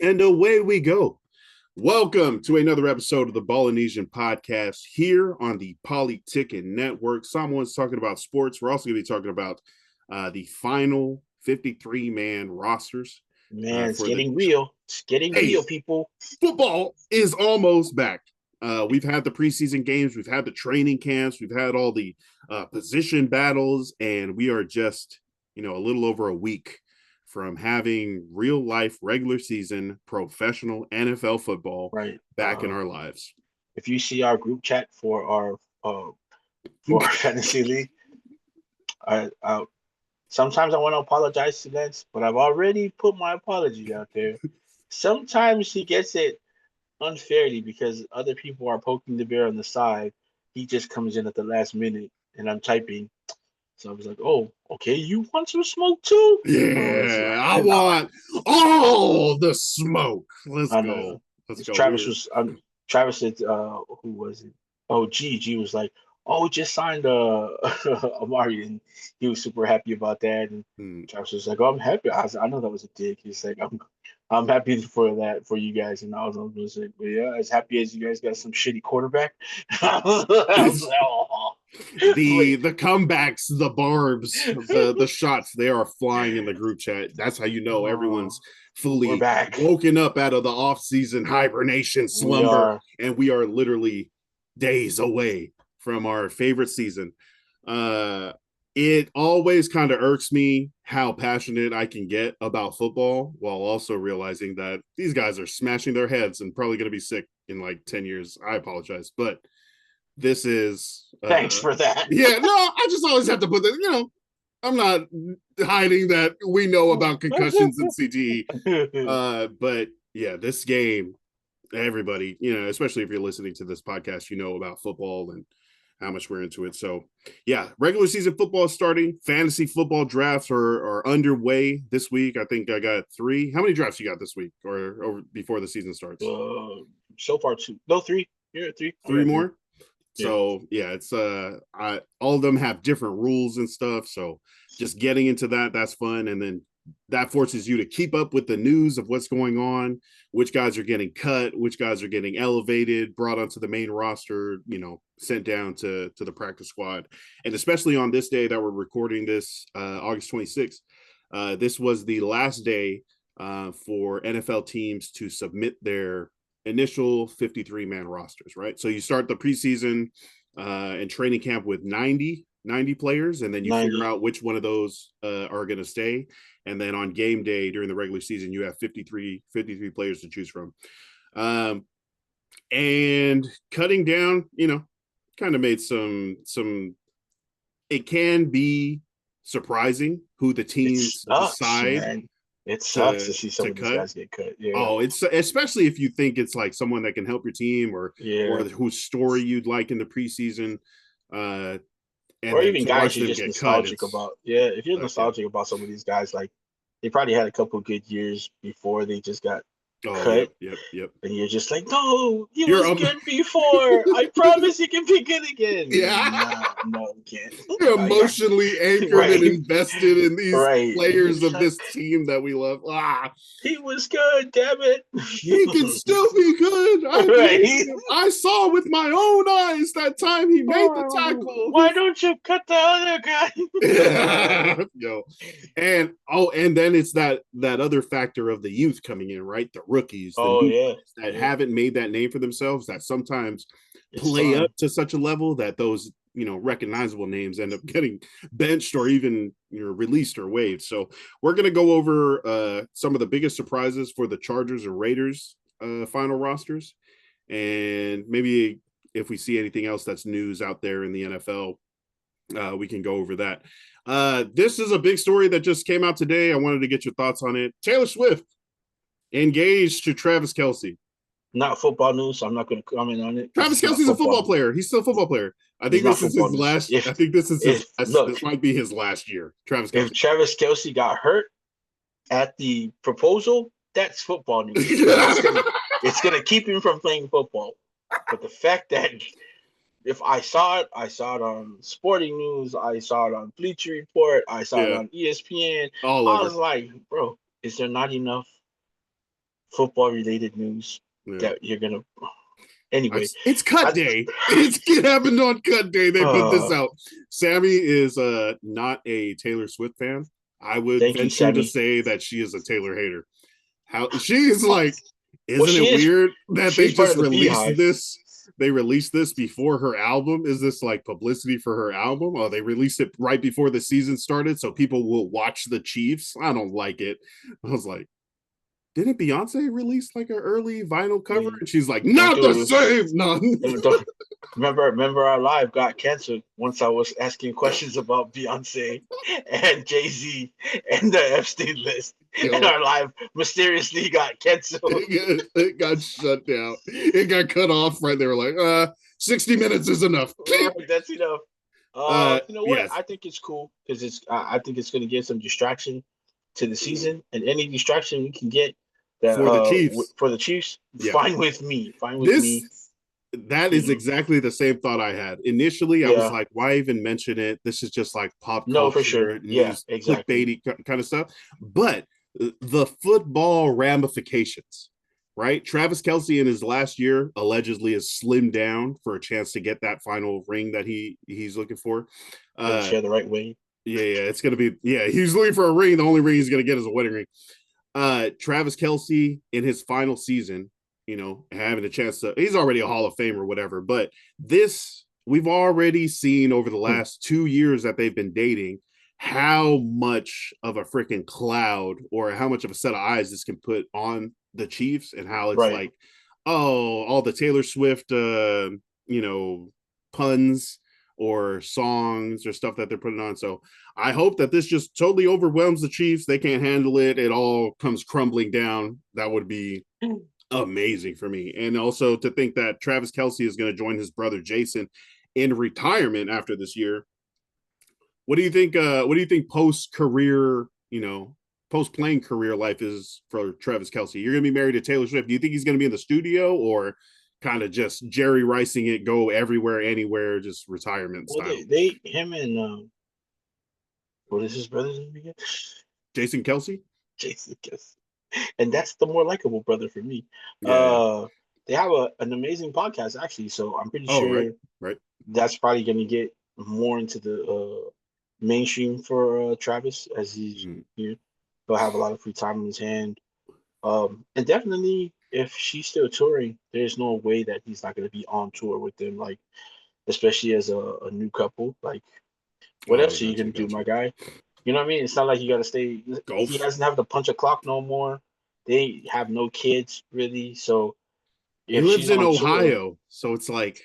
And away we go. Welcome to another episode of the Ballinesian podcast here on the Polytickin network. Someone's talking about sports. We're also going to be talking about the final 53-man rosters Man, it's for the getting real. It's getting hey, real, people. football is almost back. We've had the preseason games, we've had the training camps, we've had all the position battles, and we are just, a little over a week from having real life, regular season, professional NFL football Right. back in our lives. If you see our group chat for our fantasy league, I sometimes I want to apologize to Lance, but I've already put my apology out there. Sometimes he gets it unfairly because other people are poking the bear on the side. He just comes in at the last minute, and I'm typing. So I was like, "Oh, okay, you want some smoke too?" Yeah, I want all the smoke. Let's I go. know. Let's It's go. Travis was Travis said who was it? Oh, G was like, oh, just signed Amari, and he was super happy about that. And Hmm. Travis was like, oh, I'm happy. I know that was a dick. He's like, I'm happy for that for you guys. And I was like, well, yeah, as happy as you guys got some shitty quarterback. I was like, oh. But The comebacks, the barbs, the shots, they are flying in the group chat. That's how you know oh, everyone's we're fully back. woken up out of the off-season hibernation We slumber, are. and we are literally days away from our favorite season. Uh it always kind of irks me how passionate I can get about football while also realizing that these guys are smashing their heads and probably going to be sick in like 10 years. I apologize, but this is Thanks for that. yeah, no, I just always have to put that, I'm not hiding that we know about concussions and CTE. But yeah, this game, everybody, especially if you're listening to this podcast, you know about football and how much we're into it. So yeah, regular season football is starting. Fantasy football drafts are underway this week. I think I got three. How many drafts you got this week or before the season starts? uh, so far two, no three. You're at three. I Three got three. more. Yeah. So yeah, it's all of them have different rules and stuff. So just getting into that's fun. And then that forces you to keep up with the news of what's going on, which guys are getting cut, which guys are getting elevated, brought onto the main roster, sent down to the practice squad. And especially on this day that we're recording this, August 26th, this was the last day for NFL teams to submit their initial 53-man rosters, right? So you start the preseason and training camp with 90 players, and then you figure 90. out which one of those are going to stay. And then on game day during the regular season, you have 53 players to choose from. And cutting down, kind of made it can be surprising who the It teams sucks, decide man. It sucks to to see some to of these cut. guys get cut. Yeah. Oh, it's especially if you think it's like someone that can help your team or Yeah. whose story you'd like in the preseason, uh, and Or then even to guys watch you're them just get cut. nostalgic It's about. Yeah, if you're yeah. nostalgic about some of these guys, like they probably had a couple good years before they just got Oh, cut. yep. And you're just like, no, he You're was good before. I promise he can be good again. yeah. Nah, no, he can't. You're No, yeah. emotionally anchored and Right. invested in these Right. players It's of like, this team that we love. he was good, damn it. He can still be good. I believe Right. in him. I saw with my own eyes that time he made the Oh, tackle. why don't you cut the other guy? Yo, and then it's that other factor of the youth coming in, right? The rookies, the Oh new yeah, guys that yeah. haven't made that name for themselves, that sometimes It's play up fun. to such a level that those recognizable names end up getting benched or even released or waived. So we're gonna go over some of the biggest surprises for the Chargers and Raiders final rosters, and maybe if we see anything else that's news out there in the NFL, we can go over that. This is a big story that just came out today. I wanted to get your thoughts on it. Taylor Swift engaged to Travis Kelce. Not football news, so I'm not going to comment on it because Travis it's not Kelce's a football football news. player. He's still a football player. I It's think not this is football his news. last. I think this is his If last. look, This might be his last year. Travis if Kelce. Travis Kelsey got hurt at the proposal, that's football news because it's gonna keep him from playing football. But the fact that if I saw it on Sporting News, I saw it on Bleacher Report, I saw it Yeah, on ESPN. all I was over. like, bro, is there not enough football related news Yeah. that you're gonna. Anyway, It's cut day. It happened on cut day. They put this out. Sammy is not a Taylor Swift fan. I would Thank you, venture to Sammy. say that she is a Taylor hater. How she's like, Well, isn't it weird that they she's part just of the released Beehive. this? They released this before her album. Is this like publicity for her album? Oh, they released it right before the season started, so people will watch the Chiefs. I don't like it. I was like, didn't Beyonce release like an early vinyl cover? And she's like, Don't not do the it. same. No. Don't. Remember our live got canceled once I was asking questions about Beyonce and Jay-Z and the Epstein list. And Yo, our live mysteriously got canceled. it got shut down. It got cut off right. They were like, 60 minutes is enough. That's enough. You know what? Yes. I think it's cool because I think it's going to give some distraction to the season, and any distraction we can get that For the Chiefs. for the Chiefs, Yeah. fine with me. Fine with me. That is exactly the same thought I had. Initially, I was like, why even mention it? This is just like pop culture, for sure. news, clickbaity kind of stuff. But the football ramifications, right? Travis Kelce in his last year allegedly has slimmed down for a chance to get that final ring that he's looking for. Share the right way. Yeah, it's gonna be. Yeah, he's looking for a ring. The only ring he's gonna get is a wedding ring. Travis Kelce in his final season, having a chance to, he's already a Hall of Fame or whatever, but we've already seen over the last 2 years that they've been dating how much of a freaking cloud or how much of a set of eyes this can put on the Chiefs and how it's like, oh, all the Taylor Swift, puns or songs or stuff that they're putting on. So I hope that this just totally overwhelms the Chiefs. They can't handle it. It all comes crumbling down. That would be amazing for me. And also to think that Travis Kelce is going to join his brother Jason in retirement after this year. What do you think? What do you think post career, post playing career life is for Travis Kelce? You're going to be married to Taylor Swift. Do you think he's going to be in the studio or kind of just Jerry Ricing it, go everywhere, anywhere, just retirement style? Him and what is his brother's name again? Jason Kelce. Jason Kelce, and that's the more likable brother for me. Yeah. They have an amazing podcast actually, so I'm pretty sure right. That's probably going to get more into the mainstream for Travis as he's he'll have a lot of free time in his hand. And definitely, if she's still touring, there's no way that he's not going to be on tour with them. Like, especially as a new couple. Like, what else are you going to do, my guy? You know what I mean? It's not like you got to stay. Golf. He doesn't have to punch a clock no more. They have no kids really, so he lives in Ohio, so it's like,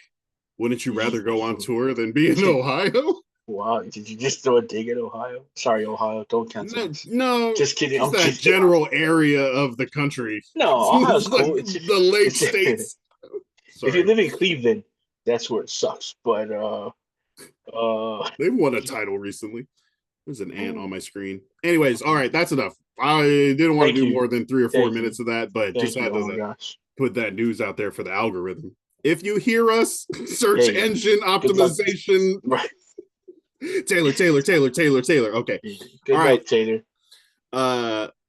wouldn't you rather go on tour than be in Ohio? Wow, did you just throw a dig at Ohio? Sorry, Ohio, don't cancel this. No, just kidding. I'm that general area of the country. No, Ohio's cool. The lake states. If you live in Cleveland, that's where it sucks. But they won a title recently. There's an ant on my screen. Anyways, all right, that's enough. I didn't want to do more than 3 or 4 minutes of that, but just had to put that news out there for the algorithm. If you hear us, search engine optimization. Right. Taylor. Okay. Good all right, Taylor.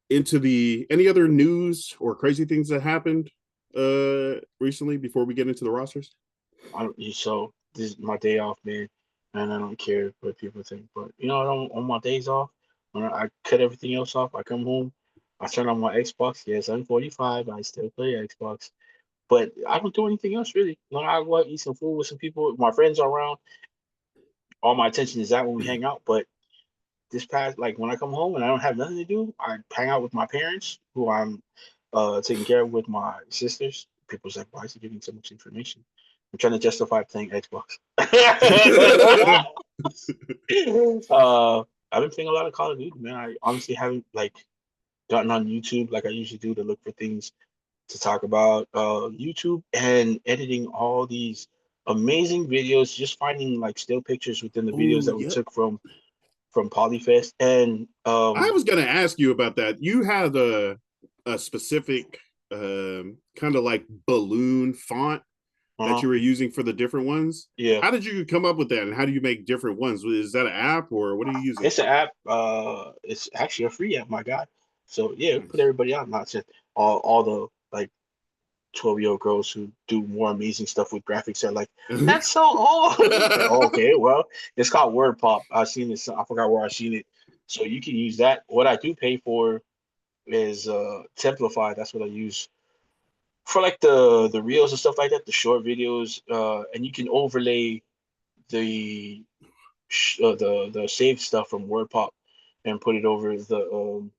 Into any other news or crazy things that happened recently before we get into the rosters? So this is my day off, man, and I don't care what people think. But on my days off, when I cut everything else off, I come home, I turn on my Xbox. Yes, I'm 45. I still play Xbox, but I don't do anything else really. I go out, eat some food with some people. My friends are around. All my attention is that when we hang out. But this past, like when I come home and I don't have nothing to do, I hang out with my parents, who I'm taking care of with my sisters. People's like, why is he giving so much information? I'm trying to justify playing Xbox. I've been playing a lot of Call of Duty, man. I honestly haven't gotten on YouTube like I usually do to look for things to talk about. YouTube and editing all these amazing videos, just finding still pictures within the videos that we took from Polyfest. And I was gonna ask you about that. You had a specific kind of like balloon font that you were using for the different ones. Yeah. How did you come up with that, and how do you make different ones? Is that an app or what are you using? It's an app. It's actually a free app, my guy. So yeah, put Nice. everybody on. Not just all the like 12-year-old girls who do more amazing stuff with graphics are like, that's so old. Like, oh, okay, well, it's called Word Pop. I've seen this. I forgot where I've seen it. So you can use that. What I do pay for is Templify. That's what I use for like the reels and stuff like that, the short videos. And you can overlay the the saved stuff from Word Pop and put it over the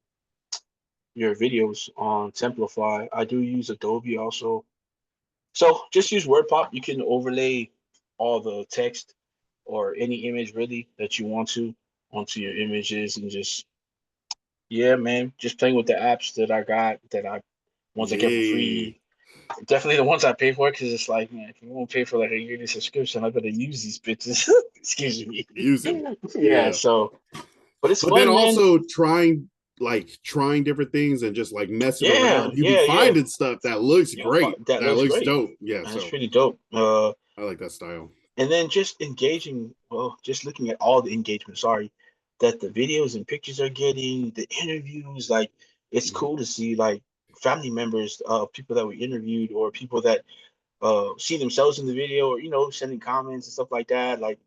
your videos on Templify. I do use Adobe also. So just use WordPop. You can overlay all the text or any image really that you want to onto your images and just yeah, man, just playing with the apps that I got that I ones I get for Yay. free. Definitely the ones I pay for because it's like, man, if you won't pay for like a yearly subscription, I better use these bitches. Excuse me. Use them. Yeah, Yeah. so but it's But then fun, man. also trying different things and just like messing Yeah, around. You be yeah, yeah. finding stuff that looks great. That That looks looks great. dope. Yeah. That's So pretty dope. I like that style. And then just engaging, well, just looking at all the engagement, sorry, that the videos and pictures are getting, the interviews, like it's Mhm. cool to see like family members of people that we interviewed or people that see themselves in the video or sending comments and stuff like that. Like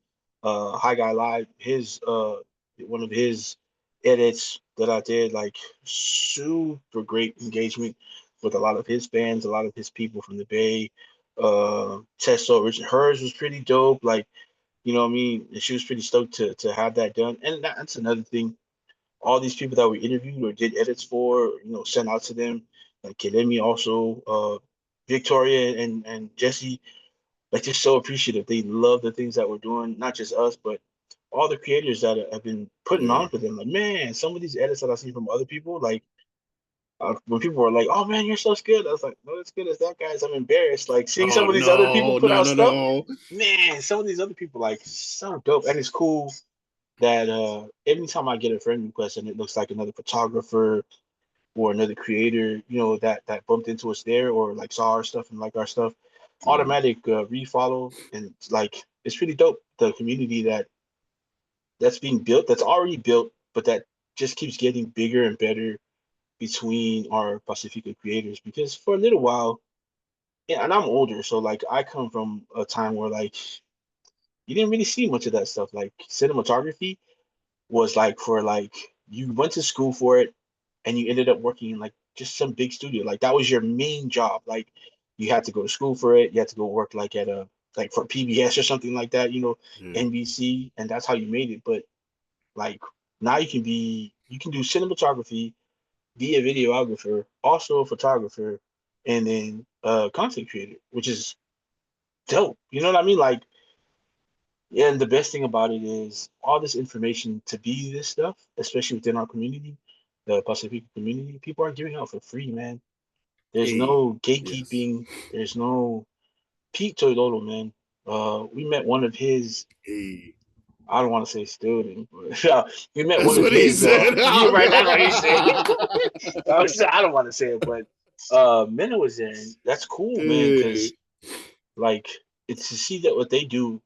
Hi Guy Live, his one of his edits that I did, like super great engagement with a lot of his fans, a lot of his people from the Bay. Tessa Richard, hers was pretty dope. Like, you know what I mean? And she was pretty stoked to have that done. And that's another thing. All these people that we interviewed or did edits for, sent out to them. Like Kelemi also, Victoria and Jesse, like just so appreciative. They love the things that we're doing, not just us, but all the creators that have been putting Yeah. on for them. Like, man, some of these edits that I see from other people, like when people were like, "Oh man, you're so good," I was like, "Not as good as that, guys." I'm embarrassed. Like seeing Oh some of these other people no, put no, out no, stuff, no. man. Some of these other people like so dope, and it's cool that every time I get a friend request and it looks like another photographer or another creator, that bumped into us there or like saw our stuff and like our stuff, Mhm. automatic refollow, and it's like it's pretty dope. The community that's being built, that's already built, but that just keeps getting bigger and better between our Pacifica creators. Because for a little while, yeah, and I'm older, so like I come from a time where like you didn't really see much of that stuff. Like cinematography was like for like you went to school for it and you ended up working in like just some big studio. Like that was your main job. Like you had to go to school for it. You had to go work like at a like for PBS or something like that, Yeah. NBC, and that's how you made it. But like now you can do cinematography, be a videographer, also a photographer, and then content creator, which is dope. You know what I mean? Like, and the best thing about it is all this information to be this stuff, especially within our community, the Pacific community, people are giving out for free, man. There's Hey. no Yes. gatekeeping. There's no Pete Toyota, man. We met one of his. Hey. I don't want to say student, but we met one That's of what he his. said. You're Oh right. That's what he said. no. I don't want to say it, but Minna was there. And that's cool, man. Hey. Because like it's to see that what they do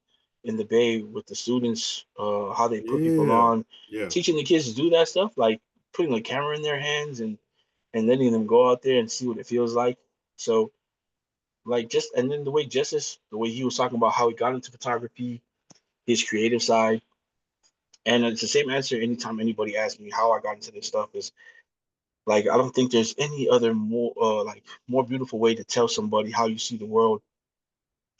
in the Bay with the students, how they put people Yeah. on, Yeah. teaching the kids to do that stuff, like putting a camera in their hands and letting them go out there and see what it feels like. So like just and then the way Justice, the way he was talking about how he got into photography, his creative side, and it's the same answer anytime anybody asks me how I got into this stuff is like I don't think there's any other more beautiful way to tell somebody how you see the world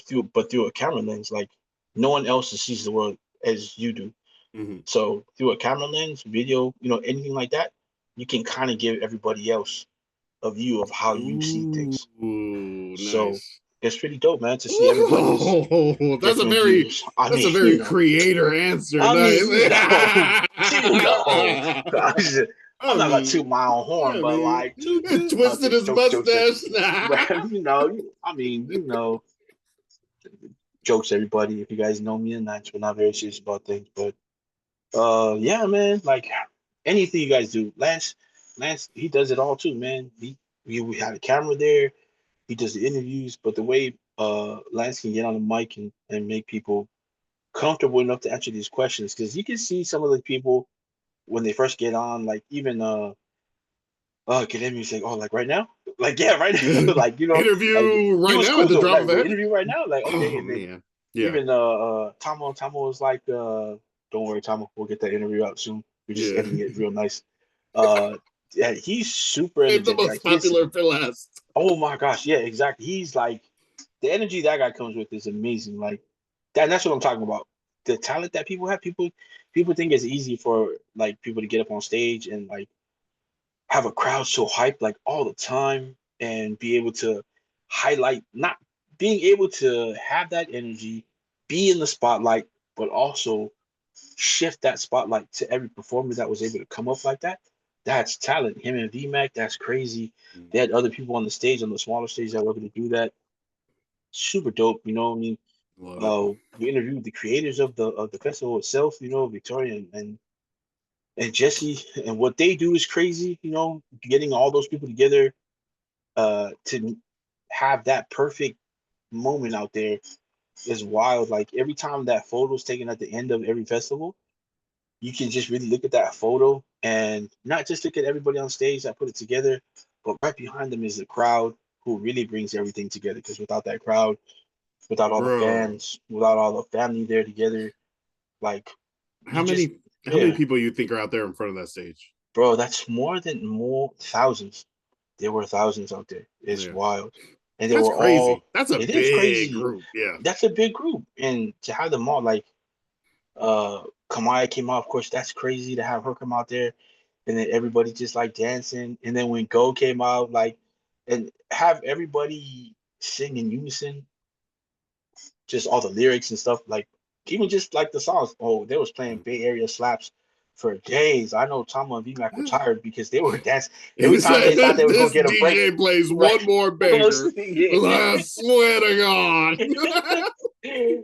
through a camera lens. Like no one else sees the world as you do. Mhm. So through a camera lens, video, anything like that, you can kind of give everybody else a view of how you see Ooh, things. So nice. it's pretty dope, man, to see everybody's Ooh, different views. I that's a mean, very creator answer. I mean, Nice. you know, I'm not gonna I toot my own horn, but mean, like, toot toot. No, twisted his jokes. mustache. But I mean, jokes, everybody. If you guys know me and Nance, we're not very serious about things, but yeah, man. Like anything you guys do, Lance, he does it all too, man. We had a camera there. He does the interviews, but the way Lance can get on the mic and make people comfortable enough to answer these questions, because you can see some of the people when they first get on, like even get in music. Oh, like right now? Like, yeah, right now. Like, like Interview he right was now at cool the though. drop Like of a the hat. interview right now, like okay, Oh and then man, yeah, even Tomo was like, don't worry, Tomo, we'll get that interview out soon. We're just yeah. ending it real nice. Uh yeah, he's super Save the energetic. most Like his popular for last. oh my gosh, yeah, exactly. He's like the energy that guy comes with is amazing. Like that's what I'm talking about. The talent that people have, people think it's easy for like people to get up on stage and like have a crowd so hyped like all the time and be able to highlight, not being able to have that energy, be in the spotlight, but also shift that spotlight to every performer that was able to come up like that. That's talent. Him and VMAC, that's crazy. They had other people on the stage, on the smaller stage, that were able to do that. Super dope. You know what I mean? Love it. We interviewed the creators of the festival itself. Victoria and Jesse, and what they do is crazy. Getting all those people together to have that perfect moment out there is wild. Like every time that photo is taken at the end of every festival, you can just really look at that photo and not just look at everybody on stage that put it together, but right behind them is the crowd who really brings everything together. Because without that crowd, without all the Bro, fans, without all the family there together, like you how just many yeah, people you think are out there in front of that stage? bro, that's more thousands. There were thousands out there. It's Yeah, wild. And they that's were all, crazy. That's a it is big crazy. group. Yeah. That's a big group. And to have them all, like, Kamaya came out, of course, that's crazy to have her come out there. And then everybody just like dancing. And then when Go came out, like, and have everybody sing in unison, just all the lyrics and stuff, like, even just like the songs. Oh, they was playing Bay Area slaps for days. I know Tama and VMAC were tired because they were dancing every It's time they thought they was gonna this get a break. DJ plays Right. one more banger. I swear to God.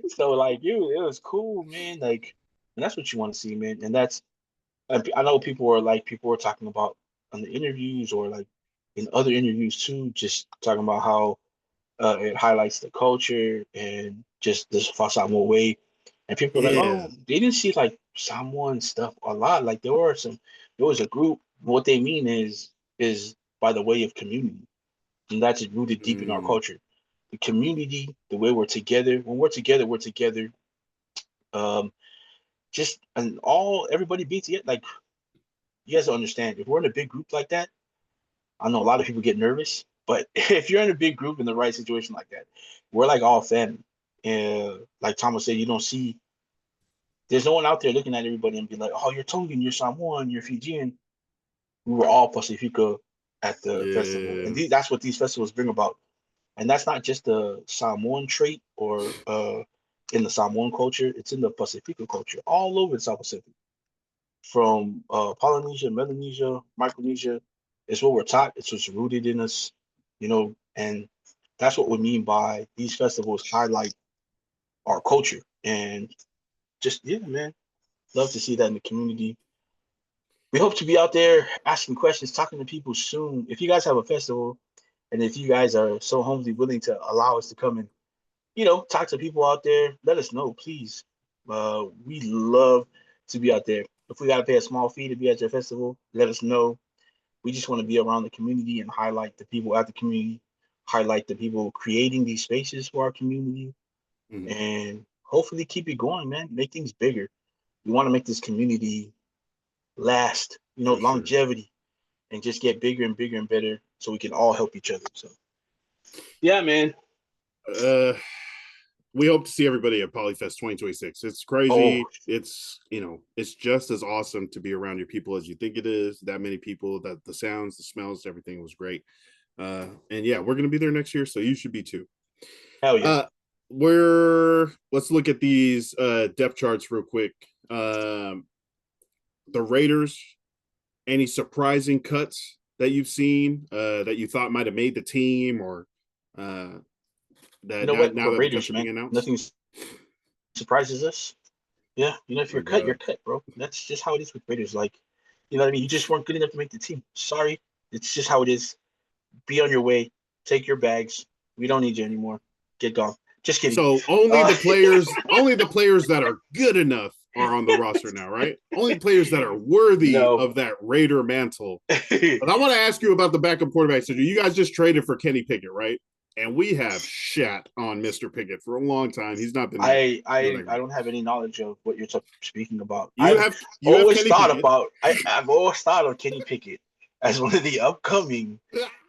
So like you, it was cool, man. Like, and that's what you want to see, man. And that's I know people were talking about on the interviews or like in other interviews too, just talking about how it highlights the culture and just this for Samoa way. And people are like, Yeah. oh, they didn't see like Samoan stuff a lot. Like there was a group. What they mean is by the way of community, and that's rooted deep in our Mm, culture. The community, the way we're together. When we're together, we're together. Um, just and all everybody beats it. Like you guys don't understand. If we're in a big group like that, I know a lot of people get nervous, but if you're in a big group in the right situation like that, we're like all family. And like Thomas said, you don't see there's no one out there looking at everybody and be like, "Oh, you're Tongan, you're Samoan, you're Fijian." We were all Pacifica at the festival, and yeah. that's what these festivals bring about. And that's not just a Samoan trait or in the Samoan culture; it's in the Pacifica culture, all over the South Pacific, from Polynesia, Melanesia, Micronesia. It's what we're taught. It's what's rooted in us, and that's what we mean by these festivals highlight our culture. And just yeah, man, love to see that in the community. We hope to be out there asking questions, talking to people soon. If you guys have a festival, and if you guys are so humbly willing to allow us to come and talk to people out there, let us know, please. We love to be out there. If we got to pay a small fee to be at your festival, let us know. We just want to be around the community and highlight the people at the community, highlight the people creating these spaces for our community, Mhm. and hopefully keep it going, man. Make things bigger. We want to make this community last, For sure. longevity, and just get bigger and bigger and better so we can all help each other. So, yeah, man. Uh, we hope to see everybody at Polyfest 2026. It's Oh, crazy. It's just as awesome to be around your people as you think it is. That many people, that the sounds, the smells, everything was great. And yeah, we're gonna be there next year, so you should be too. hell yeah. Uh, we're let's look at these depth charts real quick. The Raiders, any surprising cuts that you've seen that you thought might have made the team, or uh, You that know now, what? now We're that the cuts Raiders, are man. being announced? Nothing surprises us. Yeah, if you're No cut, you're doubt. cut, bro. That's just how it is with Raiders. Like, you know what I mean? You just weren't good enough to make the team. Sorry. It's just how it is. Be on your way. Take your bags. We don't need you anymore. Get gone. Just kidding. So Uh, only the players that are good enough are on the roster now, right? Only players that are worthy No. of that Raider mantle. But I want to ask you about the backup quarterback. So you guys just traded for Kenny Pickett, right? And we have shat on Mr. Pickett for a long time. He's not been that I great. don't have any knowledge of what you're speaking about. You have Kenny Pickett. I've always thought of Kenny Pickett as one of the upcoming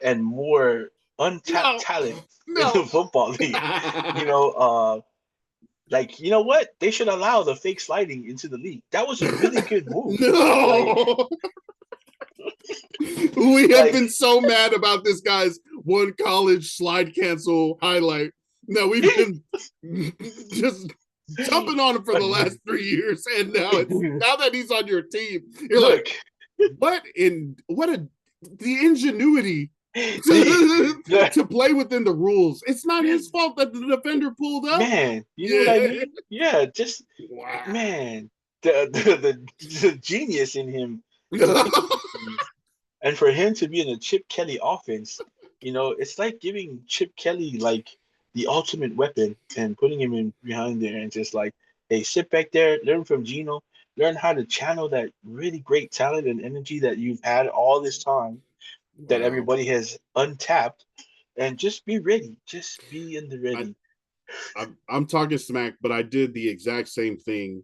and more untapped No, talent in the no. football league. You know, like, you know what? They should allow the fake sliding into the league. That was a really good move. Like, No. We have like been so mad about this guy's one college slide cancel highlight. No, we've been just jumping on him for the last 3 years, and now that he's on your team, you're look, like, what the ingenuity the, to play within the rules. It's not his fault that the defender pulled up. man, you know what I Yeah. mean? Yeah, just Wow. man, the genius in him was interesting to me. And for him to be in a Chip Kelly offense, it's like giving Chip Kelly like the ultimate weapon and putting him in behind there and just like, hey, sit back there, learn from Gino, learn how to channel that really great talent and energy that you've had all this time that Wow. everybody has untapped, and just be ready. Just be in the I, ready. I'm talking smack, but I did the exact same thing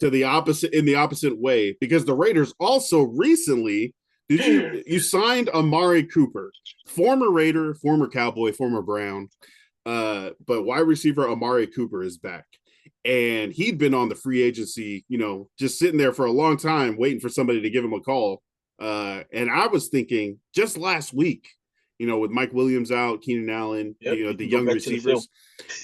to the opposite in the opposite way because the Raiders also recently you signed Amari Cooper, former Raider, former Cowboy, former Brown, but wide receiver Amari Cooper is back. And he'd been on the free agency, just sitting there for a long time, waiting for somebody to give him a call. And I was thinking just last week, with Mike Williams out, Keenan Allen, Yep, you the can go young back to the film. receivers,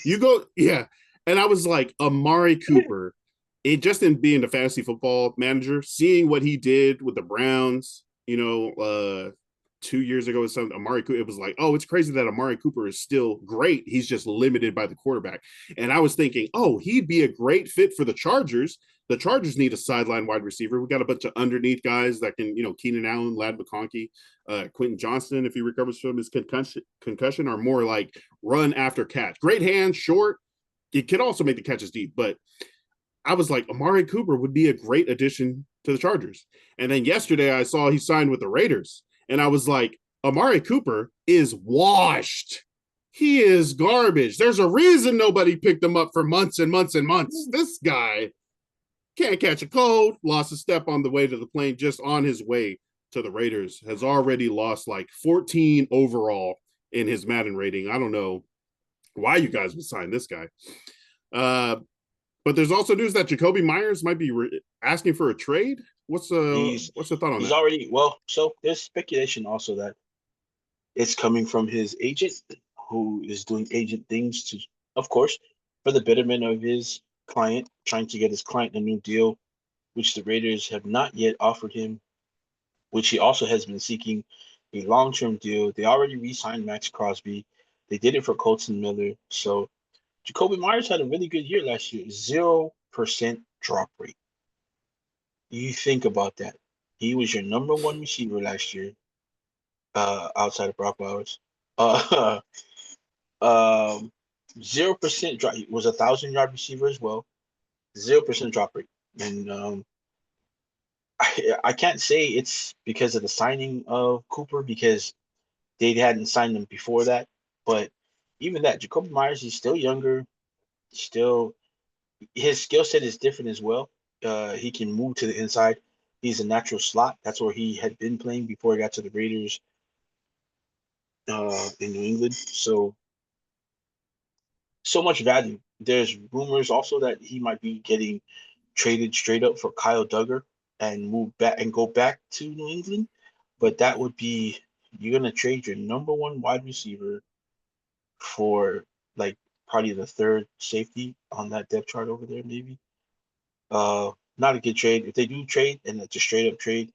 you go, yeah. And I was like, Amari Cooper, it just in being a fantasy football manager, seeing what he did with the Browns, 2 years ago or something, Amari Cooper, it was like, oh, it's crazy that Amari Cooper is still great. He's just limited by the quarterback. And I was thinking, oh, he'd be a great fit for the Chargers. The Chargers need a sideline wide receiver. We got a bunch of underneath guys that can, Keenan Allen, Lad McConkey, Quentin Johnston, if he recovers from his concussion, are more like run after catch. Great hands, short. He can also make the catches deep, but I was like, Amari Cooper would be a great addition to the Chargers. And then yesterday I saw he signed with the Raiders. And I was like, Amari Cooper is washed. He is garbage. There's a reason nobody picked him up for months and months and months. This guy can't catch a cold, lost a step on the way to the plane, just on his way to the Raiders, has already lost like 14 overall in his Madden rating. I don't know why you guys would sign this guy. But there's also news that Jacoby Myers might be asking for a trade. What's the thought on He's that? already so there's speculation also that it's coming from his agent, who is doing agent things to, of course, for the betterment of his client, trying to get his client a new deal, which the Raiders have not yet offered him, which he also has been seeking a long-term deal. They already re-signed Max Crosby. They did it for Colton Miller. So Jacoby Myers had a really good year last year, 0% drop rate. You think about that. He was your number one receiver last year, outside of Brock Bowers. Uh, um, 0% drop. He was 1,000-yard receiver as well. 0% drop rate. And I can't say it's because of the signing of Cooper because they hadn't signed him before that. But even that, Jacoby Myers, he's still younger. Still, his skill set is different as well. He can move to the inside. He's a natural slot. That's where he had been playing before he got to the Raiders in New England. So much value. There's rumors also that he might be getting traded straight up for Kyle Duggar and move back and go back to New England. But that would be, you're gonna trade your number one wide receiver for like probably the third safety on that depth chart over there, maybe. Not a good trade. If they do trade and it's a straight up trade,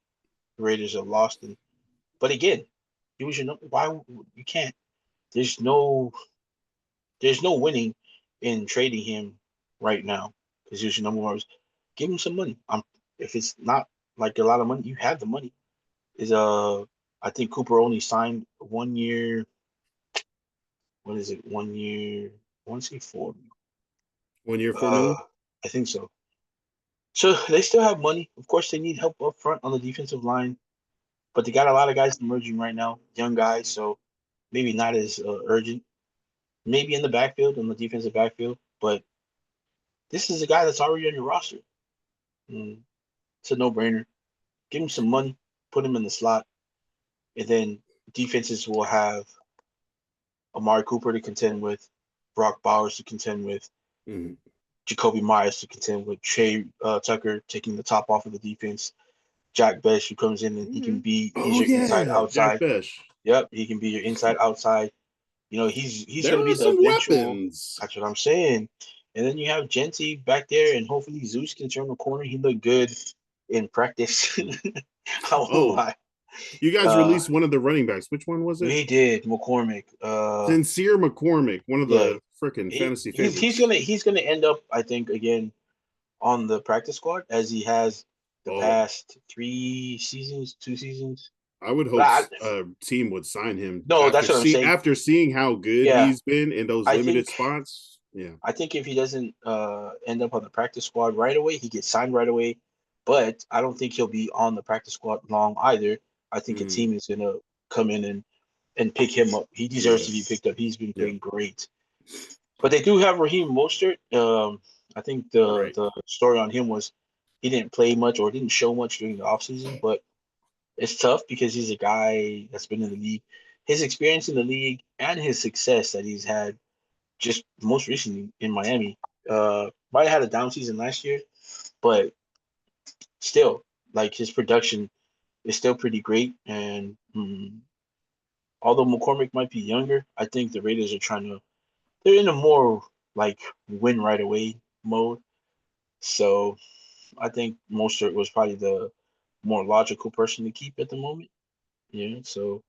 the Raiders are lost. But again, he was your number. Why you can't? There's no there's no winning in trading him right now because he was your number one. Give him some money. If it's not like a lot of money, you have the money. Is I think Cooper only signed 1 year. What is it? 1 year. I want to say 4. 1 year, 4 million. I think so. So they still have money. Of course, they need help up front on the defensive line, but they got a lot of guys emerging right now, young guys. So maybe not as urgent. Maybe in the backfield, on the defensive backfield, but this is a guy that's already on your roster. Mm, it's a no-brainer. Give him some money, put him in the slot, and then defenses will have Amari Cooper to contend with, Brock Bowers to contend with, Mhm. Jacoby Myers to contend with, Trey Tucker taking the top off of the defense, Jack Besh who comes in and Mhm. he's Oh your inside yeah, Jack outside. Besh. Yep, he can be your inside outside. You know, he's There gonna be are the some eventual. weapons. That's what I'm saying. And then you have Genty back there, and hopefully Zeus can turn the corner. He looked good in practice. I won't Oh, lie. you guys Uh, released one of the running backs. Which one was it? we did McCormick. Sincere McCormick, one of Yeah, the freaking fantasy he's favorites. gonna end up, I think, again on the practice squad as he has the Oh, past 3 seasons, 2 seasons. I would But hope a team would sign him no, that's what I'm saying. after seeing how good Yeah, he's been in those I limited think spots. Yeah. I think if he doesn't end up on the practice squad right away, he gets signed right away. But I don't think he'll be on the practice squad long either. I think a Mm, team is gonna come in and pick him up. He deserves yeah. to be picked up. He's been Yeah. playing great. But they do have Raheem Mostert. I think the Right. the story on him was he didn't play much or didn't show much during the offseason, but it's tough because he's a guy that's been in the league. His experience in the league and his success that he's had just most recently in Miami. Might have had a down season last year, but still, like his production is still pretty great. And although McCormick might be younger, I think the Raiders are they're in a more like win right away mode. So I think Mostert was probably the more logical person to keep at the moment. Yeah. So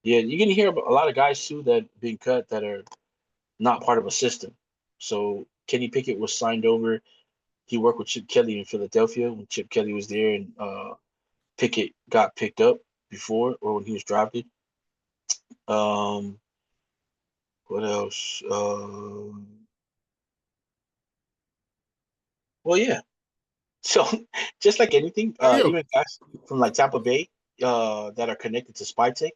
yeah, you're gonna hear about a lot of guys too that being cut that are not part of a system. So Kenny Pickett was signed over. He worked with Chip Kelly in Philadelphia when Chip Kelly was there, and Pickett got picked up before or when he was drafted. Um, what else? Well, yeah. So just like anything, Oh yeah. even guys from like Tampa Bay that are connected to Spy Tech,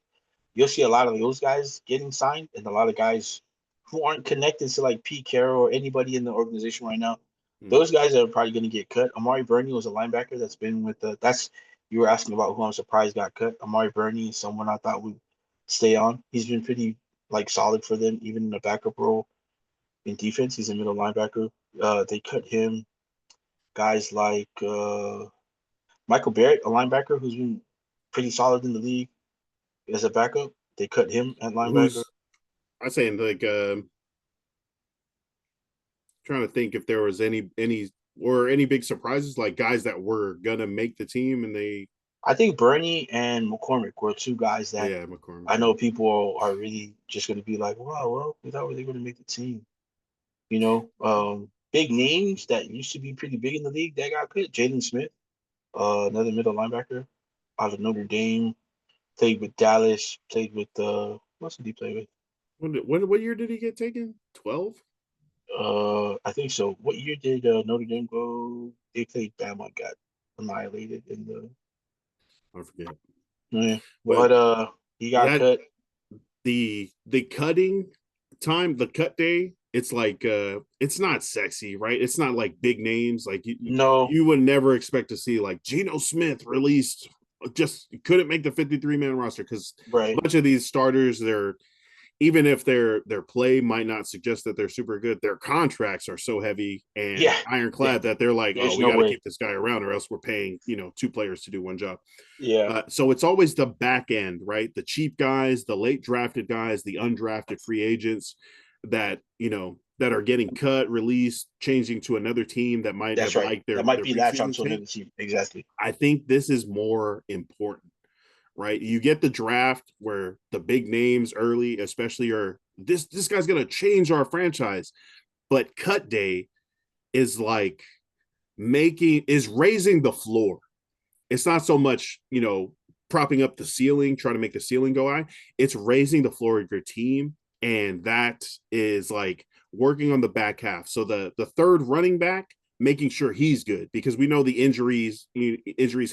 you'll see a lot of those guys getting signed, and a lot of guys who aren't connected to like Pete Carroll or anybody in the organization right now. Mm, Those guys are probably going to get cut. Amari Burney was a linebacker that's been with the. That's you were asking about who I'm surprised got cut. Amari Burney is someone I thought would stay on. He's been pretty like solid for them, even in the backup role in defense. He's a middle linebacker. They cut him. Guys like Michael Barrett, a linebacker who's been pretty solid in the league as a backup. They cut him at linebacker. who's I saying like trying to think if there was any big surprises like guys that were gonna make the team and they I think Bernie and McCormick were two guys oh that yeah McCormick I yeah. know people are really just going to be like, wow, well, we thought they were going to make the team. You know, big names that used to be pretty big in the league that got cut. Jaden Smith, another middle linebacker out of Notre Dame, played with Dallas, played with what else did he play with? What year did he get taken? 12? I think so. What year did Notre Dame go? They played Bama, got annihilated in the. I forget. Yeah, But but he got that cut. the cutting time, the cut day, it's like it's not sexy, right? It's not like big names. Like No, you would never expect to see like Geno Smith released just couldn't make the 53-man roster because a right. bunch of these starters, they're even if their play might not suggest that they're super good, their contracts are so heavy and Yeah, ironclad that they're like, oh, there's we no got to way. keep this guy around or else we're paying two players to do one job. Yeah. So it's always the back end, right? The cheap guys, the late drafted guys, the undrafted free agents that that are getting cut, released, changing to another team that might That's have right. liked That might their be latch preseason onto tape. another team. Exactly. I think this is more important, right? You get the draft where the big names early, especially are this guy's gonna change our franchise. But cut day is like raising the floor. It's not so much, propping up the ceiling, trying to make the ceiling go high. It's raising the floor of your team. And that is like working on the back half. So the third running back making sure he's good, because we know the injuries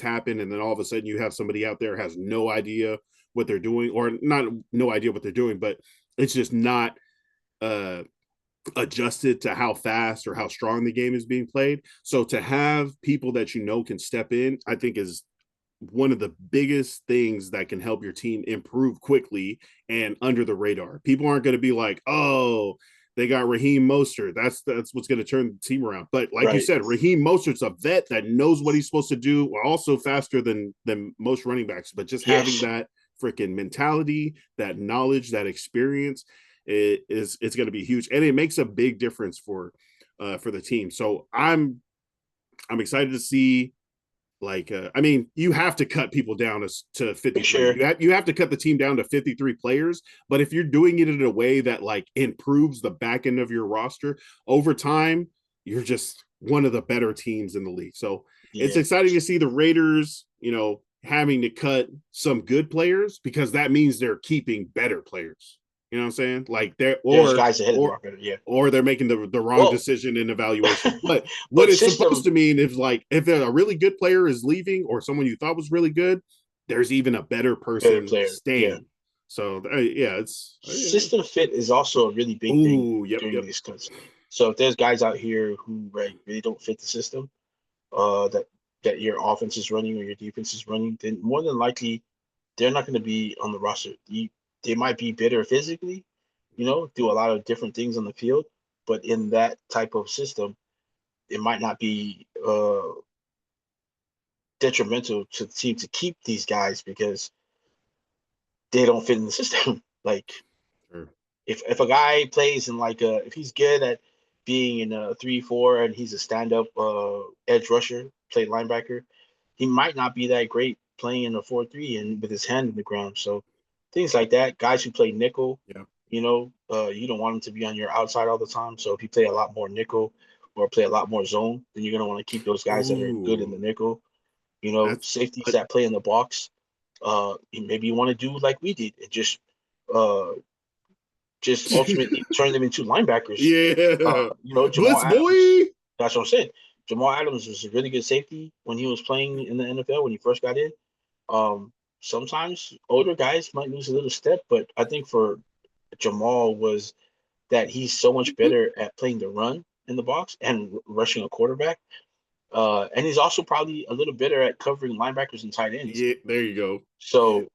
happen, and then all of a sudden you have somebody out there has no idea what they're doing, or not no idea what they're doing, but it's just not uh adjusted to how fast or how strong the game is being played. So to have people that you know can step in, I think is one of the biggest things that can help your team improve quickly and under the radar. People aren't going to be like, oh, they got Raheem Mostert. That's what's going to turn the team around. But like you Right. said, Raheem Mostert's a vet that knows what he's supposed to do. We're also faster than most running backs. But just having Yes. that freaking mentality, that knowledge, that experience, it's going to be huge, and it makes a big difference for the team. So I'm excited to see, like I mean, you have to cut people down to For 53. sure. You have to cut the team down to 53 players, but if you're doing it in a way that like improves the back end of your roster over time, you're just one of the better teams in the league. So it's Yeah. exciting to see the Raiders, having to cut some good players, because that means they're keeping better players. You know what I'm saying? Like they're There's guys ahead of them or already. Yeah. or they're making the wrong Well, decision in evaluation. But what but it's supposed system to mean is, like, if a really good player is leaving or someone you thought was really good, there's even a better better person player. Yeah. staying. So yeah, it's System fit is also a really big thing ooh, yep, during yep. these cuts. So if there's guys out here who right really don't fit the system, that your offense is running or your defense is running, then more than likely they're not going to be on the roster. They might be better physically, do a lot of different things on the field, but in that type of system, it might not be detrimental to the team to keep these guys because they don't fit in the system. Like Sure. if a guy plays in like if he's good at being in a 3-4 and he's a stand up edge rusher, play linebacker, he might not be that great playing in a 4-3 and with his hand in the ground. So things like that. Guys who play nickel, Yeah. you don't want him to be on your outside all the time. So if you play a lot more nickel or play a lot more zone, then you're gonna want to keep those guys that are good in Ooh, the nickel. that's Safeties uh, that play in the box. Maybe you want to do like we did and uh just ultimately turn them into linebackers. yeah. Jamal Blitz Adams. boy. That's what I'm saying. Jamal Adams was a really good safety when he was playing in the NFL when he first got in. Sometimes older guys might lose a little step, but I think for Jamal was that he's so much better at playing the run in the box and rushing a quarterback. And he's also probably a little better at covering linebackers and tight ends. Yeah, there you go. So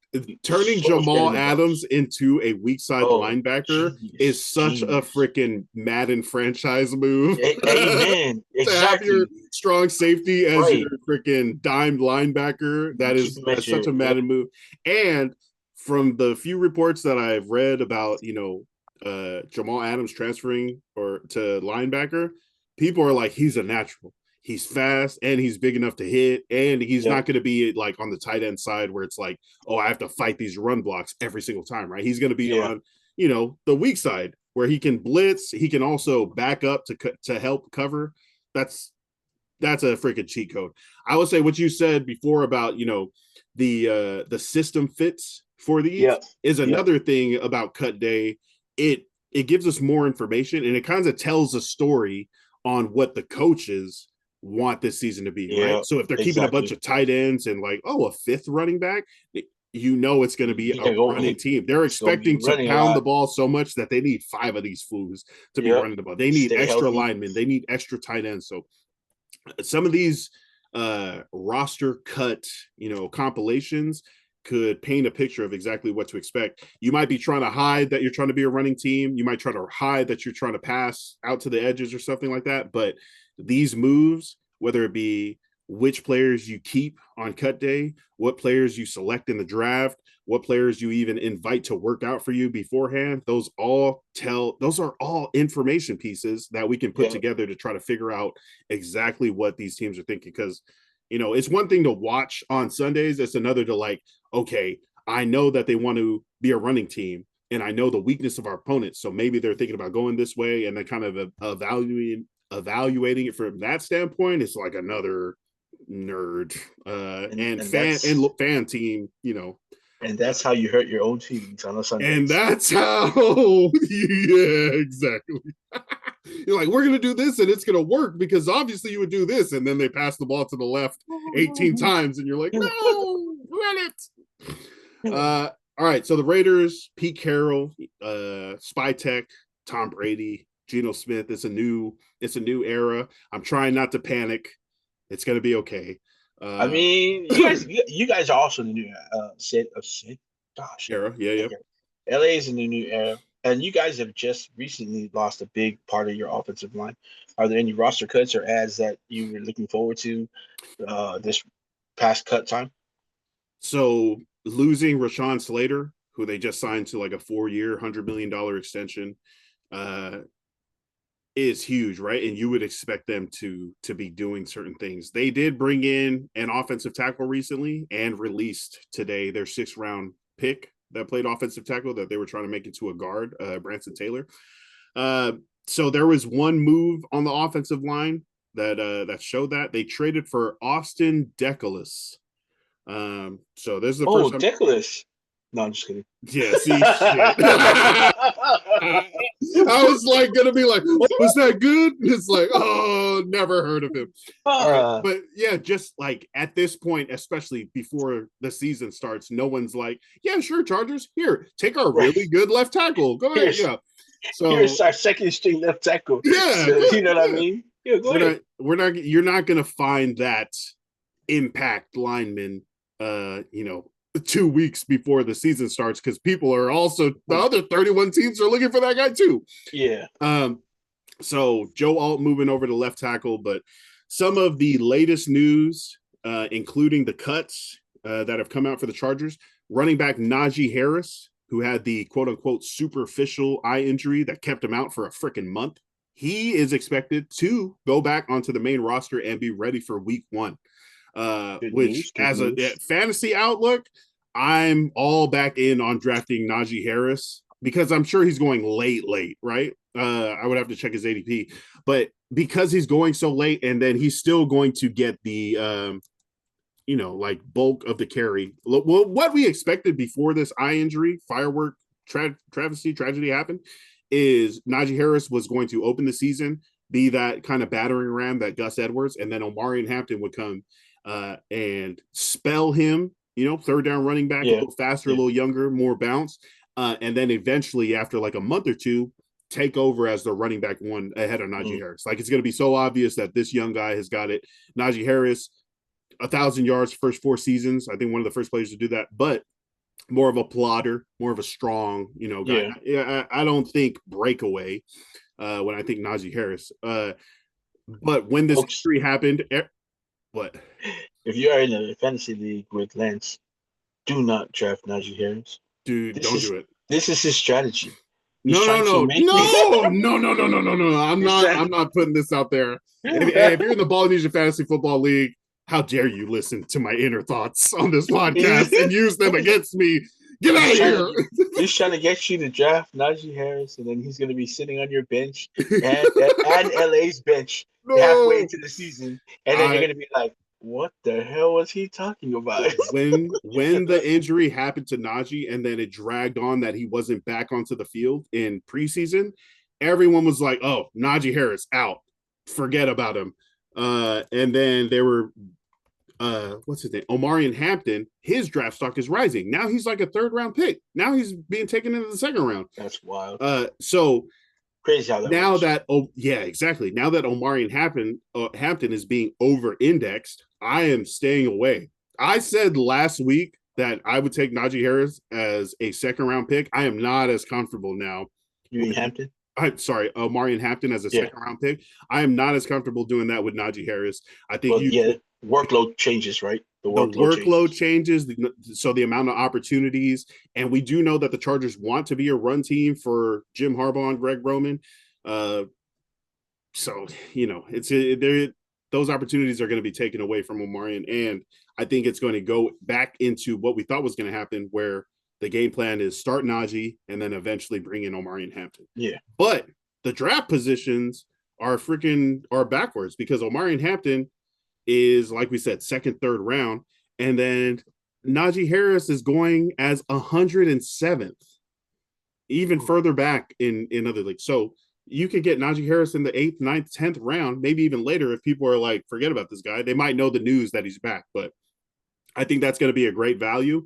Turning so much better in Jamal the box. Adams into a weak side Oh, linebacker genius, is such a genius. freaking Madden franchise move. To Amen. have your Exactly. strong safety as your Right. freaking dime linebacker, You keep him as that's such your a yep. Madden move. And from the few reports that I've read about, Jamal Adams transferring or to linebacker, people are like, he's a natural. He's fast and he's big enough to hit, and he's Yep. not going to be like on the tight end side where it's like, oh, I have to fight these run blocks every single time, right? He's going to be Yeah. on, the weak side where he can blitz. He can also back up to help cover. That's a freaking cheat code. I would say what you said before about the system fits for these Yep. is Yep. another thing about cut day. It gives us more information, and it kind of tells a story on what the coaches want this season to be, right? Yep. So if they're keeping a bunch Exactly. of tight ends and like, oh, a fifth running back, it's going to be You a can go. running team. They're It's gonna be expecting to running a pound the lot. ball so much that they need five of these fools to be Yep. running the ball. They need Stay extra healthy. linemen. They need extra tight ends. So some of these roster cut, compilations could paint a picture of exactly what to expect. You might be trying to hide that you're trying to be a running team. You might try to hide that you're trying to pass out to the edges or something like that. But these moves, whether it be which players you keep on cut day, what players you select in the draft, what players you even invite to work out for you beforehand, those are all information pieces that we can put Yeah. together to try to figure out exactly what these teams are thinking. Because it's one thing to watch on Sundays, it's another to like, okay, I know that they want to be a running team and I know the weakness of our opponents, so maybe they're thinking about going this way, and then kind of evaluating it from that standpoint. It's like another nerd And and and fan team, that's how you hurt your own feelings on a and Sundays. that's how yeah, exactly. You're like, we're going to do this and it's going to work because obviously you would do this. And then they pass the ball to the left 18 times and you're like, no, run it. All right. So the Raiders, Pete Carroll, Spy Tech, Tom Brady, Geno Smith. It's a new era. I'm trying not to panic. It's going to be okay. I mean, you guys are also in the new set of shit. Gosh, era. Yeah. LA is in the new era, and you guys have just recently lost a big part of your offensive line. Are there any roster cuts or ads that you were looking forward to this past cut time? So losing Rashawn Slater, who they just signed to like a 4-year, $100 million extension, uh, is huge, right? And you would expect them to be doing certain things. They did bring in an offensive tackle recently and released today their 6th-round pick that played offensive tackle that they were trying to make into a guard, Branson Taylor. So there was one move on the offensive line that showed that they traded for Austin Deculus. So this is the first time. Deculus. No, I'm just kidding. Yeah, see, shit. I was like gonna be like, oh, was that good? It's like, oh, never heard of him. But yeah, just like at this point, especially before the season starts, no one's like, yeah, sure, Chargers, here, take our really good left tackle. Go ahead, yeah. So here's our second string left tackle. Yeah, so, you know what I mean? Yeah, go ahead. You're not gonna find that impact lineman, 2 weeks before the season starts because people are also the other 31 teams are looking for that guy too. Yeah. So Joe Alt moving over to left tackle, but some of the latest news, including the cuts that have come out for the Chargers, running back Najee Harris, who had the quote unquote superficial eye injury that kept him out for a freaking month. He is expected to go back onto the main roster and be ready for week 1. Which as a fantasy outlook, I'm all back in on drafting Najee Harris because I'm sure he's going late, right? I would have to check his ADP, but because he's going so late and then he's still going to get the, like bulk of the carry. Well, what we expected before this eye injury, firework tragedy happened is Najee Harris was going to open the season, be that kind of battering ram that Gus Edwards, and then Omarion Hampton would come and spell him, 3rd down running back, a little faster, a little younger, more bounce. And then eventually, after like a month or two, take over as the running back 1 ahead of Najee Harris. Like it's going to be so obvious that this young guy has got it. Najee Harris, 1,000 yards first 4 seasons. I think one of the first players to do that, but more of a plotter, more of a strong, guy. Yeah, I don't think breakaway when I think Najee Harris. But when this injury happened, what? If you are in a fantasy league with Lance, do not draft Najee Harris. Dude, don't do it. This is his strategy. No. I'm not putting this out there. If you're in the Ballinesian Fantasy Football League, how dare you listen to my inner thoughts on this podcast and use them against me? Get out of here. He's trying to get you to draft Najee Harris, and then he's going to be sitting on your bench and LA's bench halfway into the season. And then you're going to be like, what the hell was he talking about? when the injury happened to Najee and then it dragged on that he wasn't back onto the field in preseason, everyone was like, oh, Najee Harris out. Forget about him. And then there were what's his name? Omarion Hampton, his draft stock is rising. Now he's like a 3rd-round pick. Now he's being taken into the 2nd round. That's wild. So crazy how that now works. Exactly. Now that Omarion Hampton is being over-indexed, I am staying away. I said last week that I would take Najee Harris as a 2nd-round pick. I am not as comfortable now. You mean Hampton? I'm sorry, Omarion Hampton as a 2nd-round pick. I am not as comfortable doing that with Najee Harris. I think workload changes, right? The workload changes, so the amount of opportunities, and we do know that the Chargers want to be a run team for Jim Harbaugh and Greg Roman. So those opportunities are going to be taken away from Omarion, and I think it's going to go back into what we thought was going to happen, where the game plan is start Najee and then eventually bring in Omarion Hampton. Yeah, but the draft positions are backwards because Omarion Hampton is, like we said, 2nd, 3rd round. And then Najee Harris is going as 107th, even further back in other leagues. So you could get Najee Harris in the 8th, 9th, 10th round, maybe even later if people are like, forget about this guy. They might know the news that he's back, but I think that's going to be a great value.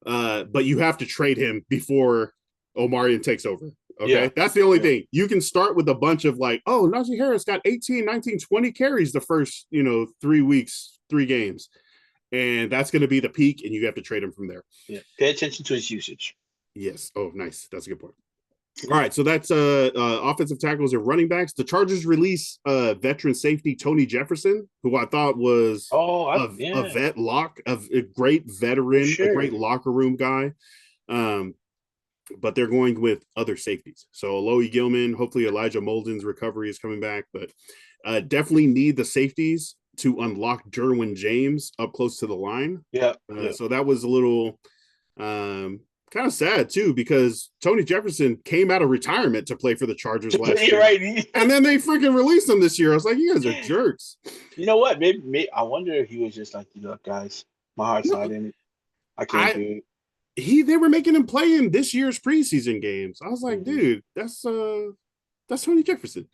But you have to trade him before Omarion takes over. Okay. Yeah. That's the only Yeah. thing. You can start with a bunch of like, oh, Najee Harris got 18, 19, 20 carries the first, 3 weeks, 3 games. And that's going to be the peak, and you have to trade him from there. Yeah. Pay attention to his usage. Yes. Oh, nice. That's a good point. All right, so that's offensive tackles and running backs. The Chargers release veteran safety Tony Jefferson, who I thought was a vet lock, of a great veteran, a great locker room guy. But they're going with other safeties. So Loie Gilman, hopefully Elijah Molden's recovery is coming back, but definitely need the safeties to unlock Derwin James up close to the line. Yeah. So that was a little kind of sad too, because Tony Jefferson came out of retirement to play for the Chargers last year. Right. And then they freaking released him this year. I was like, you guys are jerks. You know what? Maybe I wonder if he was just like, guys, my heart's not in it. I can't do it. They were making him play in this year's preseason games. I was like, dude, that's Tony Jefferson.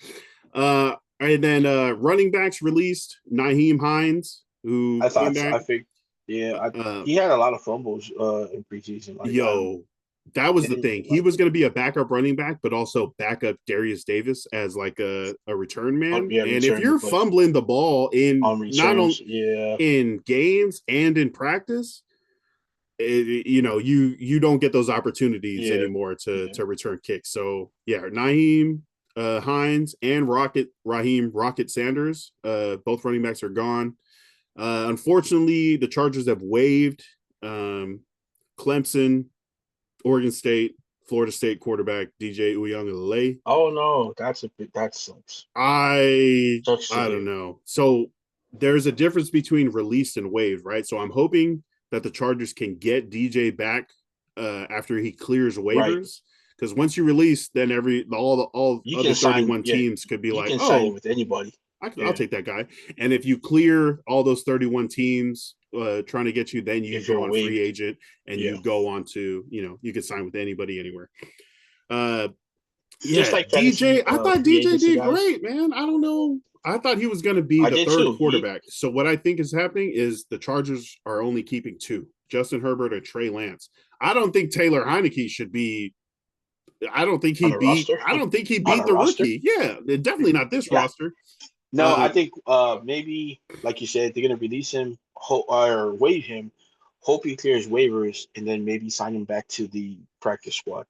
And then running backs released Nyheim Hines, who he had a lot of fumbles in preseason. That was the thing. He was going to be a backup running back, but also backup Darius Davis as like a return man. And if you're fumbling the ball in not only in games and in practice, you don't get those opportunities anymore to return kicks. So Nyheim Hines and Raheem Rocket Sanders, both running backs are gone. Unfortunately, the Chargers have waived Clemson, Oregon State, Florida State quarterback DJ Uiagalelei. Oh no, that sucks. I don't know. So there's a difference between released and waived, right? So I'm hoping that the Chargers can get DJ back after he clears waivers. Because once you release, then all other 31 teams could be like, sign with anybody. I'll take that guy. And if you clear all those 31 teams trying to get you, then you go on free agent and you go on to, you can sign with anybody anywhere. Just like DJ, I thought DJ did great, man. I don't know. I thought he was going to be the third quarterback. So what I think is happening is the Chargers are only keeping 2, Justin Herbert and Trey Lance. I don't think Taylor Heineke should be. I don't think he beat the rookie. Yeah, definitely not this roster. No, I think maybe, like you said, they're going to release him or waive him, hope he clears waivers, and then maybe sign him back to the practice squad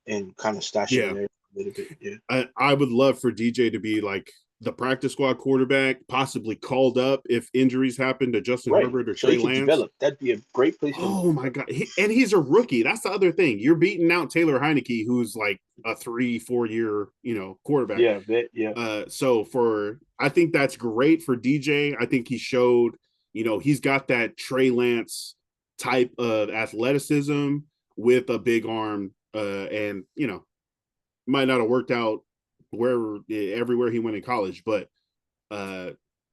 and kind of stash him there a little bit. Yeah, I would love for DJ to be like the practice squad quarterback, possibly called up if injuries happen to Justin Herbert or Trey Lance. That'd be a great place. Oh my God. And he's a rookie. That's the other thing. You're beating out Taylor Heineke, who's like a 3-4 year, quarterback. So I think that's great for DJ. I think he showed, he's got that Trey Lance type of athleticism with a big arm, and, might not have worked out everywhere he went in college, but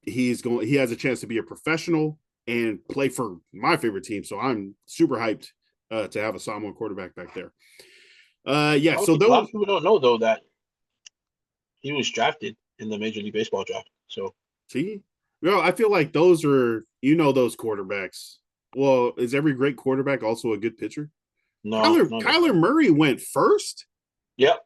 he has a chance to be a professional and play for my favorite team. So I'm super hyped to have a Samoan quarterback back there. So a lot of people don't know though that he was drafted in the Major League Baseball draft. So I feel like those are those quarterbacks. Well, is every great quarterback also a good pitcher? No, Kyler Murray went first. Yep.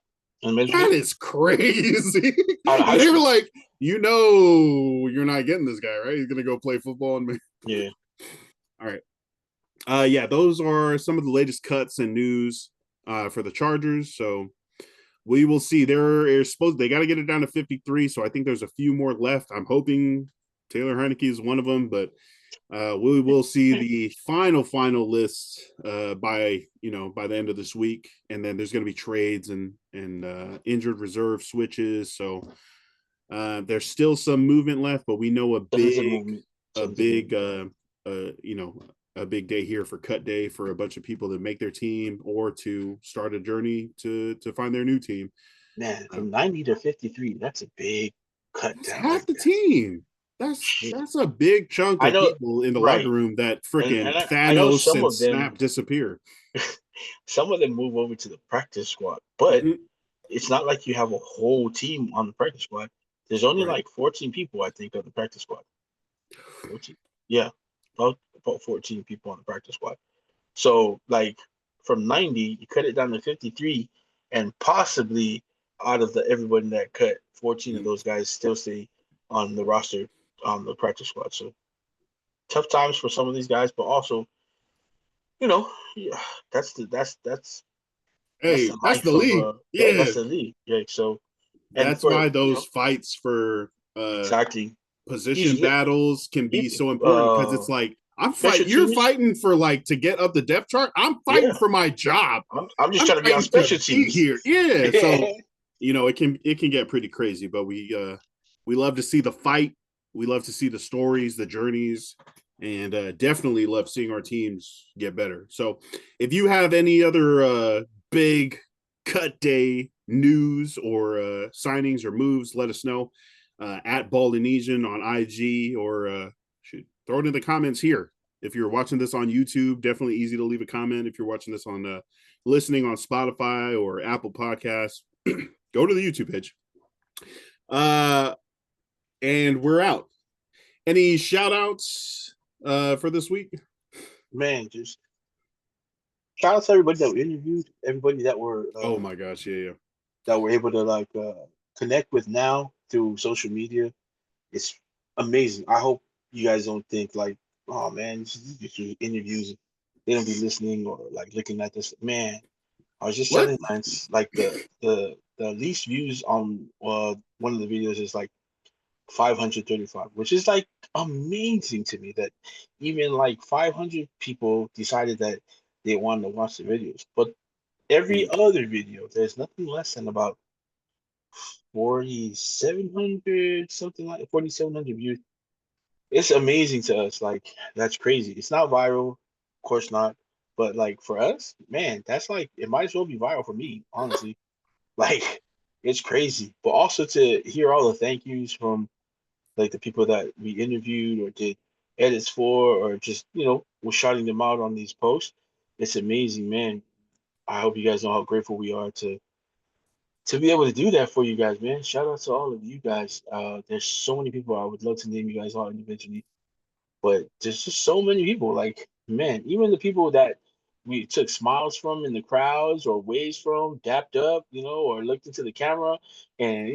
That is crazy. They were like, you're not getting this guy, right? He's gonna go play football. Yeah. All right. Those are some of the latest cuts and news for the Chargers. So we will see. They got to get it down to 53. So I think there's a few more left. I'm hoping Taylor Heineke is one of them, but we will see the final list by the end of this week, and then there's going to be trades and injured reserve switches. So there's still some movement left, but we know a big day here for cut day for a bunch of people to make their team or to start a journey to find their new team. Man, from 90 to 53, that's a big cut down. Half the team. That's a big chunk of people in the locker room that freaking Thanos and Snap disappear. Some of them move over to the practice squad, but it's not like you have a whole team on the practice squad. There's only Right. like 14 people, I think, on the practice squad. 14. Yeah, about 14 people on the practice squad. So like from 90, you cut it down to 53, and possibly out of the everybody that cut, 14 of those guys still stay on the roster on the practice squad. So tough times for some of these guys, but also, yeah, that's Hey, the that's life the of league. yeah, Yeah. that's the league. Yeah, so and That's for why those fights for exactly position even battles can be even so important because it's like special you're teams, fighting for like to get up the depth chart. I'm fighting yeah. for my job. I'm just I'm trying to be on fighting to special be teams. here. Yeah. So, it can get pretty crazy, but we love to see the fight. We love to see the stories, the journeys, and definitely love seeing our teams get better. So, if you have any other big cut day news or signings or moves, let us know at Ballinesian on IG or throw it in the comments here. If you're watching this on YouTube, definitely easy to leave a comment. If you're watching this on listening on Spotify or Apple Podcasts, go to the YouTube page. And we're out. Any shout outs for this week? Man, just shout out to everybody that we interviewed, everybody Oh my gosh, yeah. that we're able to connect with now through social media. It's amazing. I hope you guys don't think like, oh man, this is just interviews. They don't be listening or like looking at this. Man, I was just What? telling Lance like the least views on one of the videos is like 535, which is like amazing to me that even like 500 people decided that they wanted to watch the videos. But every other video, there's nothing less than about 4,700, something like 4,700 views. It's amazing to us. Like, that's crazy. It's not viral, of course not. But like for us, man, that's like it might as well be viral for me, honestly. Like, it's crazy. But also to hear all the thank yous from like the people that we interviewed or did edits for, or just we're shouting them out on these posts. It's amazing, man. I hope you guys know how grateful we are to be able to do that for you guys, man. Shout out to all of you guys. There's so many people. I would love to name you guys all individually, but there's just so many people. Like, man, even the people that we took smiles from in the crowds or waves from, dapped up, or looked into the camera, and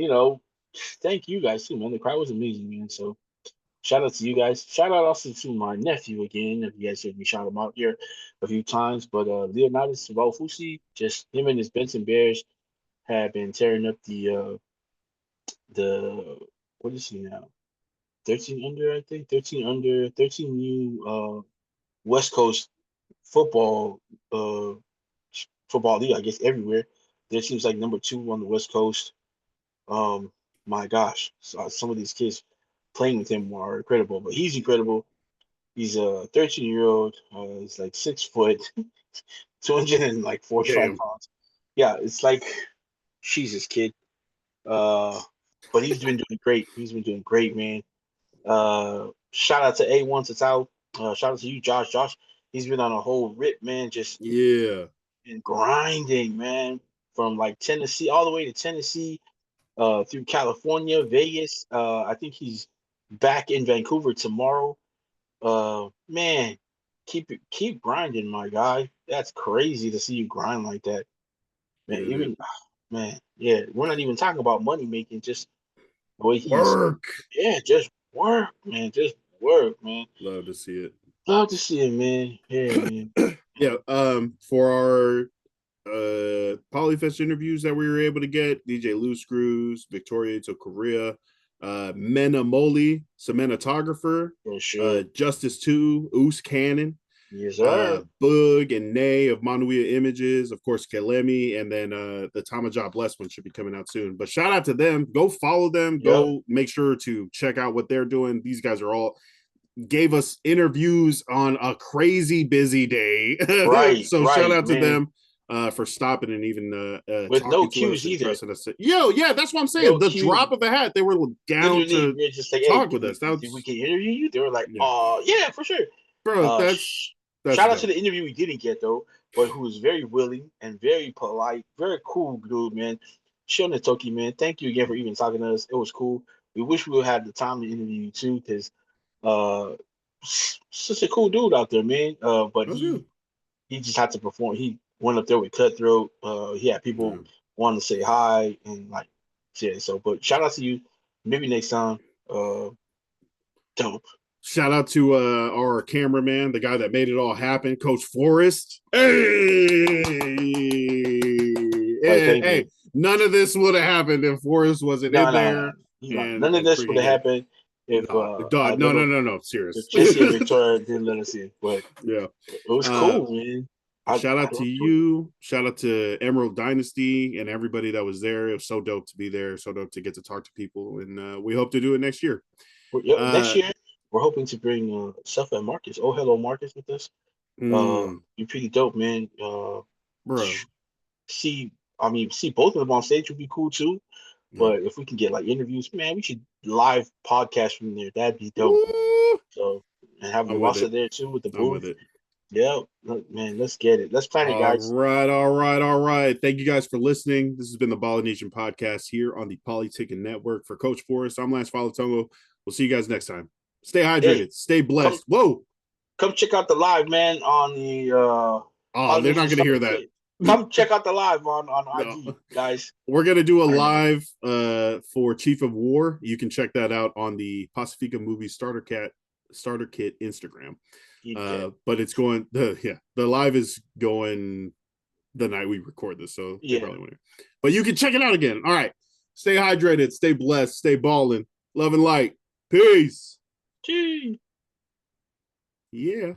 thank you guys too, man. The crowd was amazing, man. So shout out to you guys. Shout out also to my nephew again. If you guys heard me shout him out here a few times, but Leonidas Valfusi, just him and his Benson Bears have been tearing up the what is he now? 13 under, I think. 13 under, 13 new West Coast football uh football league, I guess everywhere. Their team's like number two on the West Coast. Um, my gosh, so, some of these kids playing with him are incredible, but he's incredible. He's a 13-year-old. He's like 6 foot, 245 Damn. pounds. Yeah, it's like Jesus, kid. Uh, but he's been doing great. He's been doing great, man. Shout out to A1 to Tao. Shout out to you, Josh. Josh, he's been on a whole rip, man. Just Yeah. been grinding, man. From like Tennessee all the way to Tennessee, through California, Vegas. I think he's back in Vancouver tomorrow. Man, keep grinding, my guy. That's crazy to see you grind like that, man. Yeah, dude. Even man, yeah. We're not even talking about money making. Just the way he's, Work. yeah, just work, man. Just work, man. Love to see it. Love to see it, man. Yeah, man. Yeah. For our Polyfest interviews that we were able to get, DJ Loose Screws, Victoria to Korea, Mena Moli, cinematographer, For sure. Justice 2, Oos Cannon, Yes, sir. Boog and Nay of Manuia Images, of course, Kelemi, and then the Tamaja Bless one should be coming out soon. But shout out to them. Go follow them. Yep. Go make sure to check out what they're doing. These guys are all gave us interviews on a crazy busy day. Right, So shout right, out to man. them for stopping and even With no talking to us cues and either. trusting us. Yo, yeah, that's what I'm saying. No The cues. drop of a hat, they were down Literally, to we're just like, hey, talk did with we us. That did we was, can interview you? They were like, yeah, yeah, for sure. bro. Uh, sh- That's Shout out to dope. the interview we didn't get though, but who was very willing and very polite, very cool dude, man. Shona Toki, man, thank you again for even talking to us. It was cool. We wish we would have the time to interview you too, because uh, such a cool dude out there, man. But That's good. he just had to perform. He went up there with Cutthroat. He had people Yeah. wanting to say hi and like, yeah. So, but shout out to you. Maybe next time. Dope. Shout out to our cameraman, the guy that made it all happen, Coach Forrest. Hey, All right, and thank hey, you. none of this would have happened if Forrest wasn't No, in no, no. there He's not. and None of this would freaking have get it. happened if No, our dog, no, no, little no, no, if serious. Jesse and Victoria didn't let us in. But Yeah. it was Uh, cool, man. Shout I out to enjoyed it. you. Shout out to Emerald Dynasty and everybody that was there. It was so dope to be there. So dope to get to talk to people. And we hope to do it next year. Yep, next Uh, year we're hoping to bring Seth and Marcus. Oh, hello, Marcus, with us. You're pretty dope, man. bro. See, I mean, see both of them on stage would be cool too. Yeah. But if we can get like interviews, man, we should live podcast from there. That'd be dope. Woo! So and having I'm with Russell it. there too with the I'm with booth. it. Yeah, look, man, let's get it. Let's plan it, All guys. right, all right, all right. Thank you guys for listening. This has been the Ballinesian podcast here on the Polytickin Network. For Coach Forrest, I'm Lance Falatongo. We'll see you guys next time. Stay Hey, hydrated. Stay come blessed. Whoa. come check out the live, man, on the Oh, they're not Polynesian going to Summer hear that. Kit. Come check out the live on No. IG, guys. We're going to do a I know. live for Chief of War. You can check that out on the Pacifica Movie Starter Kit Instagram. But it's going the live is going the night we record this, so they Yeah. probably won't. But you can check it out again. All right. Stay hydrated, stay blessed, stay balling. Love and light. Peace. Gee. Yeah.